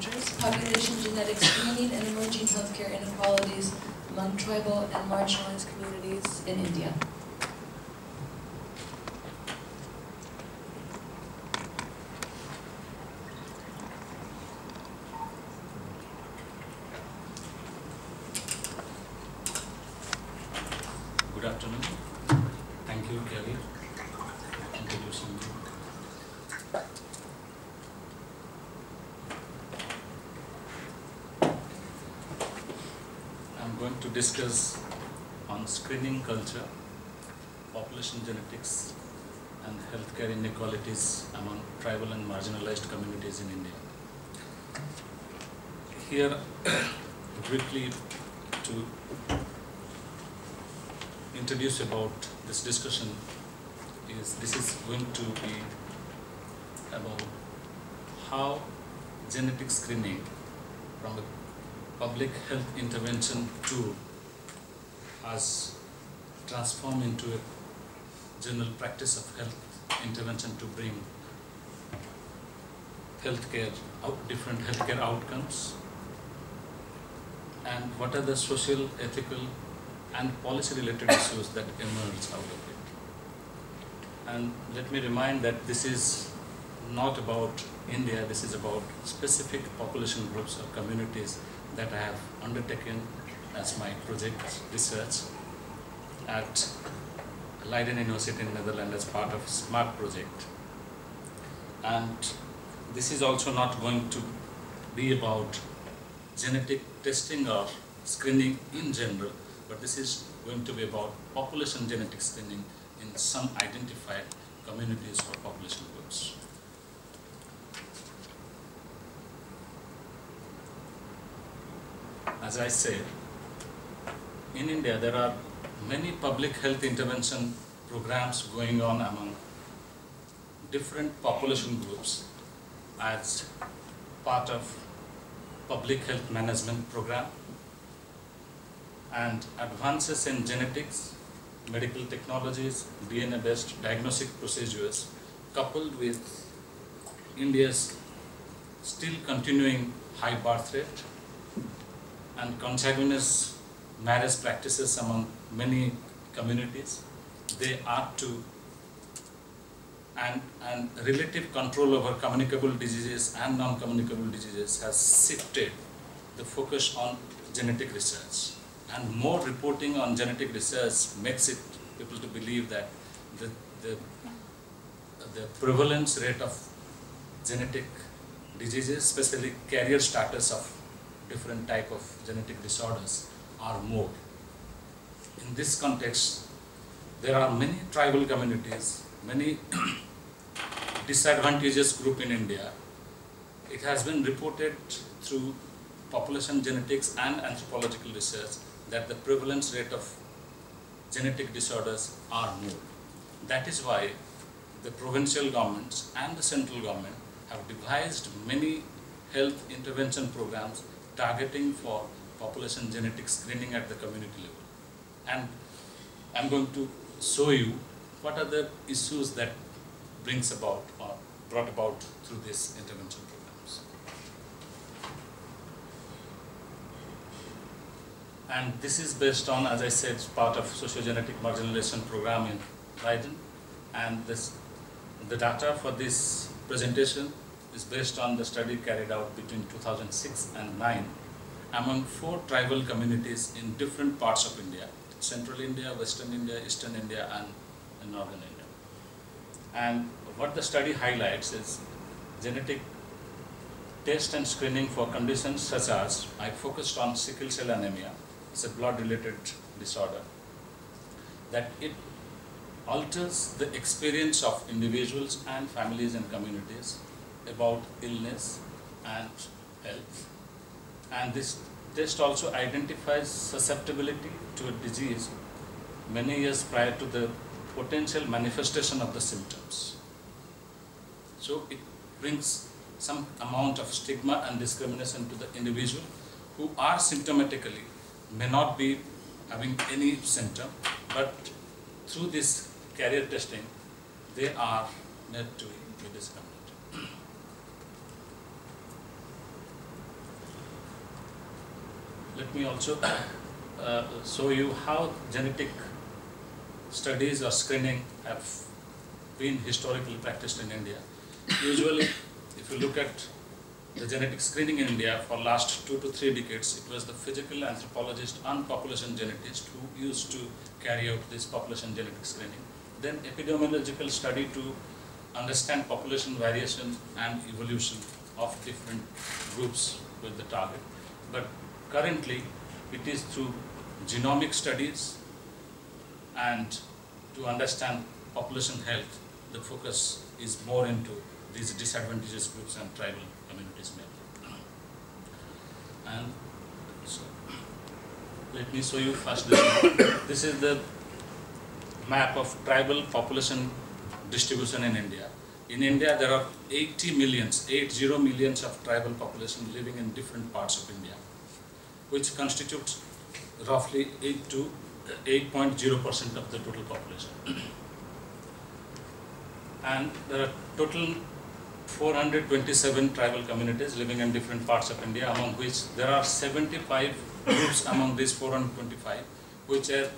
Futures, Population Genetic Screening and Emerging Healthcare Inequalities among Tribal and Marginalized Communities in India. Good afternoon. Thank you, Kelly, for introducing me. I'm going to discuss on screening culture, population genetics, and healthcare inequalities among tribal and marginalized communities in India. Here, briefly to introduce about this discussion this is going to be about how genetic screening from a public health intervention tool has transformed into a general practice of health intervention to bring different healthcare outcomes, and what are the social, ethical, and policy-related issues that emerge out of it. And let me remind that this is not about India, this is about specific population groups or communities that I have undertaken as my project research at Leiden University in Netherlands as part of SMART project. And this is also not going to be about genetic testing or screening in general, but this is going to be about population genetic screening in some identified communities or population groups. As I said, in India there are many public health intervention programs going on among different population groups as part of public health management program, and advances in genetics, medical technologies, DNA-based diagnostic procedures, coupled with India's still continuing high birth rate and consanguineous marriage practices among many communities, they are to and relative control over communicable diseases and non-communicable diseases has shifted the focus on genetic research. And more reporting on genetic research makes it people to believe that the prevalence rate of genetic diseases, especially carrier status of different type of genetic disorders, are more. In this context, there are many tribal communities, many disadvantaged group in India. It has been reported through population genetics and anthropological research that the prevalence rate of genetic disorders are more. That is why the provincial governments and the central government have devised many health intervention programs targeting for population genetic screening at the community level. And I'm going to show you what are the issues that brings about or brought about through this intervention programs. And this is based on, as I said, part of sociogenetic marginalization program in Leiden. And the data for this presentation is based on the study carried out between 2006 and 2009 among 4 tribal communities in different parts of India: Central India, Western India, Eastern India, and Northern India. And what the study highlights is genetic test and screening for conditions such as, I focused on sickle cell anemia. It's a blood-related disorder, that it alters the experience of individuals and families and communities about illness and health. And this test also identifies susceptibility to a disease many years prior to the potential manifestation of the symptoms. So it brings some amount of stigma and discrimination to the individual who are symptomatically may not be having any symptom, but through this carrier testing, they are made to be discriminated. let me also show you how genetic studies or screening have been historically practiced in India. Usually, if you look at the genetic screening in India for last 2 to 3 decades, it was the physical anthropologist and population genetist who used to carry out this population genetic screening. Then epidemiological study to understand population variation and evolution of different groups with the target. But currently, it is through genomic studies and to understand population health, the focus is more into these disadvantaged groups and tribal communities mainly. And so, let me show you first this one. This is the map of tribal population distribution in India. In India, there are 80 millions of tribal population living in different parts of India, which constitutes roughly 8 to 8.0% of the total population. And there are total 427 tribal communities living in different parts of India, among which there are 75 groups among these 425, which are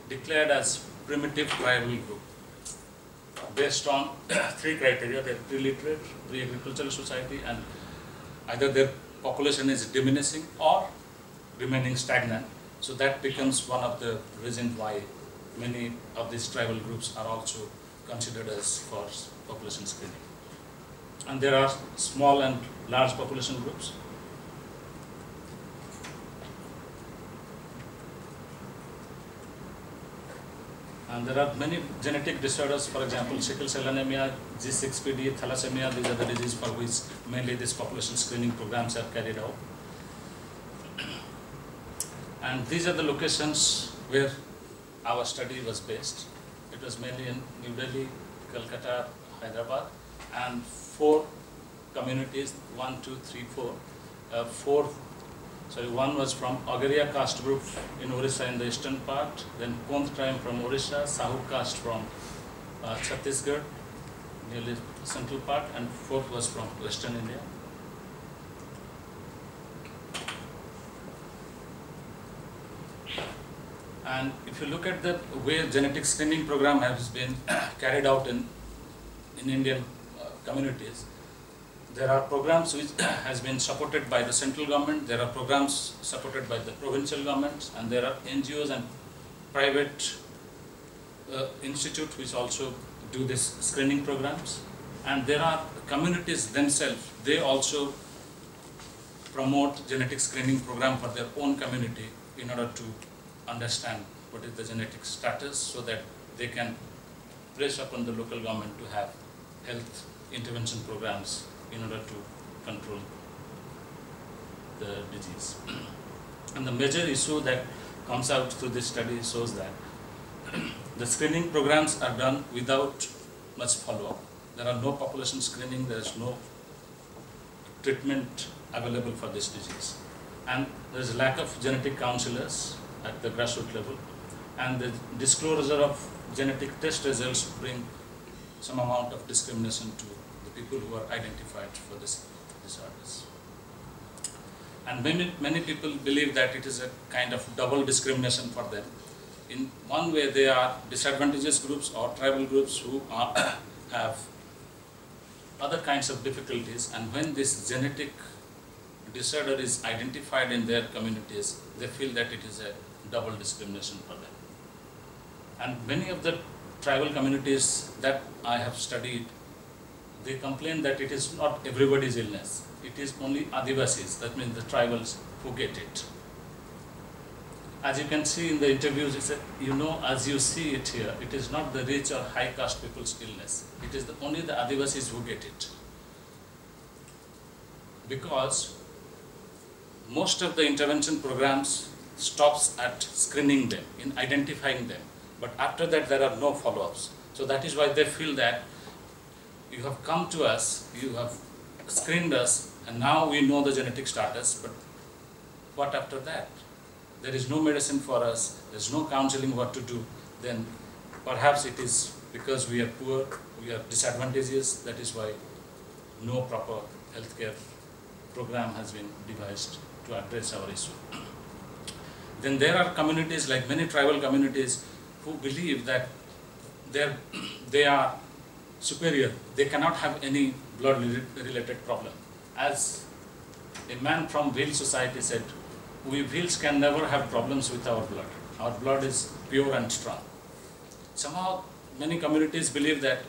declared as primitive tribal group, based on 3 criteria: they're pre-literate, pre-agricultural society, and either their population is diminishing or remaining stagnant. So that becomes one of the reasons why many of these tribal groups are also considered as for population screening. And there are small and large population groups. And there are many genetic disorders, for example, sickle cell anemia, G6PD, thalassemia. These are the diseases for which mainly these population screening programs are carried out. And these are the locations where our study was based. It was mainly in New Delhi, Calcutta, Hyderabad, and 4 communities, 1, 2, 3, 4. One was from Agaria caste group in Orissa in the eastern part, then Kondh tribe from Orissa, Sahu caste from Chhattisgarh, nearly central part, and 4th was from western India. And if you look at the way genetic screening program has been carried out in Indian communities, there are programs which has been supported by the central government, there are programs supported by the provincial governments, and there are NGOs and private institutes which also do this screening programs. And there are communities themselves, they also promote genetic screening program for their own community in order to understand what is the genetic status, so that they can press upon the local government to have health intervention programs in order to control the disease. And the major issue that comes out through this study shows that the screening programs are done without much follow-up. There are no population screening, there is no treatment available for this disease. And there is a lack of genetic counselors at the grassroots level, and the disclosure of genetic test results bring some amount of discrimination to the people who are identified for this disorders. And many people believe that it is a kind of double discrimination for them. In one way, they are disadvantaged groups or tribal groups who have other kinds of difficulties, and when this genetic disorder is identified in their communities, they feel that it is a double discrimination for them. And many of the tribal communities that I have studied, they complain that it is not everybody's illness. It is only Adivasis, that means the tribals, who get it. As you can see in the interviews, it's as you see it here, it is not the rich or high caste people's illness. It is only the Adivasis who get it. Because most of the intervention programs stops at screening them, in identifying them. But after that, there are no follow-ups. So that is why they feel that you have come to us, you have screened us, and now we know the genetic status, but what after that? There is no medicine for us, there is no counseling what to do. Then perhaps it is because we are poor, we are disadvantageous, that is why no proper healthcare program has been devised to address our issue. Then there are communities, like many tribal communities, who believe that they are superior. They cannot have any blood-related problem. As a man from Bhil society said, we Bhils can never have problems with our blood. Our blood is pure and strong. Somehow, many communities believe that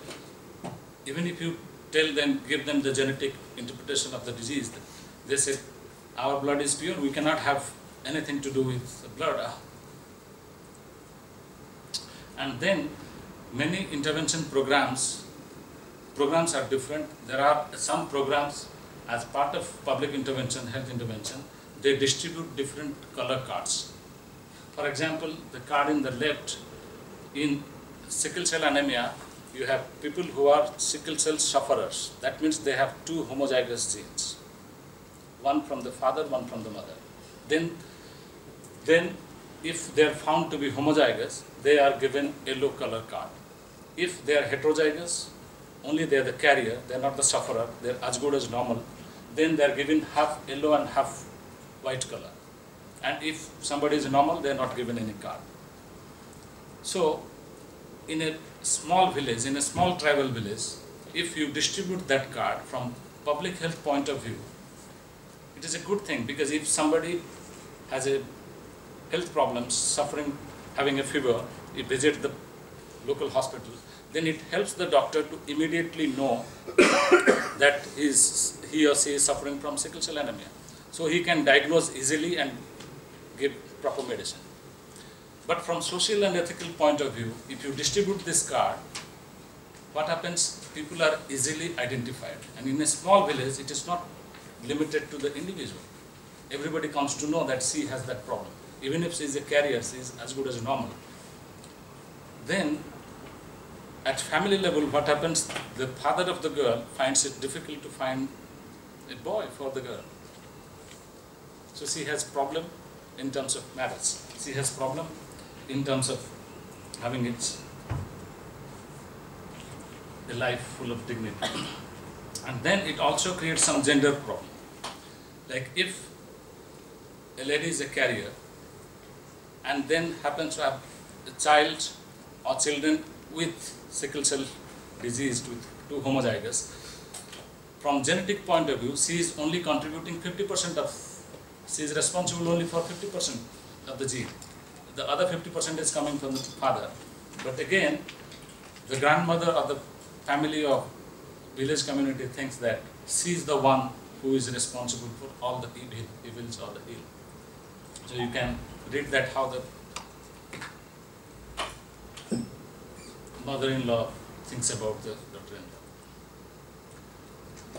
even if you tell them, give them the genetic interpretation of the disease, they say, our blood is pure, we cannot have anything to do with the blood. And then, many intervention programs are different. There are some programs as part of public intervention, health intervention, they distribute different color cards. For example, the card in the left, in sickle cell anemia, you have people who are sickle cell sufferers. That means they have two homozygous genes, one from the father, one from the mother. Then if they are found to be homozygous, they are given yellow color card. If they are heterozygous, only they are the carrier, they are not the sufferer, they are as good as normal, then they are given half yellow and half white color. And if somebody is normal, they are not given any card. So, in a small village, in a small tribal village, if you distribute that card from public health point of view, it is a good thing, because if somebody has a health problem, suffering, having a fever, you visit the local hospital, then it helps the doctor to immediately know that he or she is suffering from sickle cell anemia. So he can diagnose easily and give proper medicine. But from social and ethical point of view, if you distribute this card, what happens? People are easily identified. And in a small village, it is not limited to the individual. Everybody comes to know that she has that problem. Even if she is a carrier, she is as good as normal. Then, at family level, what happens? The father of the girl finds it difficult to find a boy for the girl. So she has problem in terms of marriage. She has problem in terms of having a life full of dignity. And then it also creates some gender problem. Like if a lady is a carrier and then happens to have a child or children with sickle cell disease, with two homozygous, from genetic point of view, she is only contributing 50% of, she is responsible only for 50% of the gene. The other 50% is coming from the father. But again, the grandmother or the family or village community thinks that she is the one who is responsible for all the evils or the ill. So you can read that how the mother-in-law thinks about the daughter-in-law.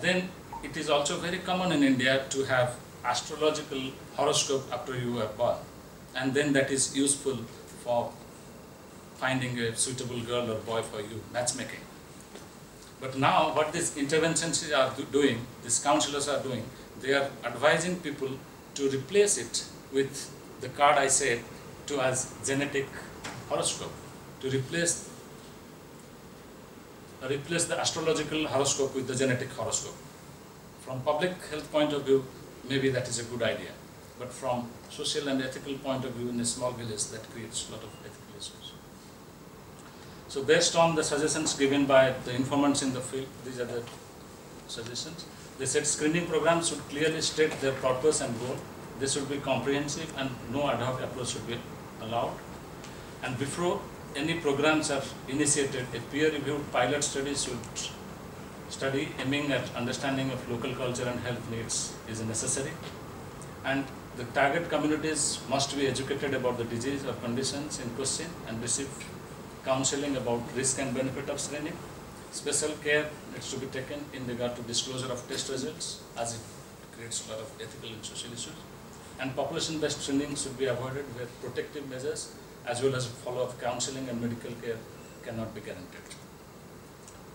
Then it is also very common in India to have astrological horoscope after you are born, and then that is useful for finding a suitable girl or boy for you, matchmaking. But now what these interventions are doing, these counselors are doing, they are advising people to replace it with the card I said to as genetic horoscope, to replace the astrological horoscope with the genetic horoscope. From public health point of view, maybe that is a good idea. But from social and ethical point of view in a small village, that creates a lot of ethical issues. So based on the suggestions given by the informants in the field, these are the suggestions. They said screening programs should clearly state their purpose and goal. They should be comprehensive and no ad hoc approach should be allowed. And before any programs are initiated, a peer-reviewed pilot study should study aiming at understanding of local culture and health needs is necessary. And the target communities must be educated about the disease or conditions in question and receive counseling about risk and benefit of screening. Special care needs to be taken in regard to disclosure of test results, as it creates a lot of ethical and social issues. And population-based screening should be avoided where protective measures as well as follow-up counseling and medical care cannot be guaranteed.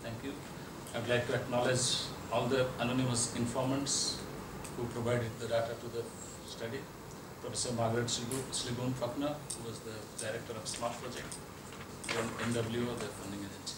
Thank you. I would like to acknowledge all the anonymous informants who provided the data to the study. Professor Margaret Sliboon Fakna, who was the director of SMART project, and NWO, the funding agency.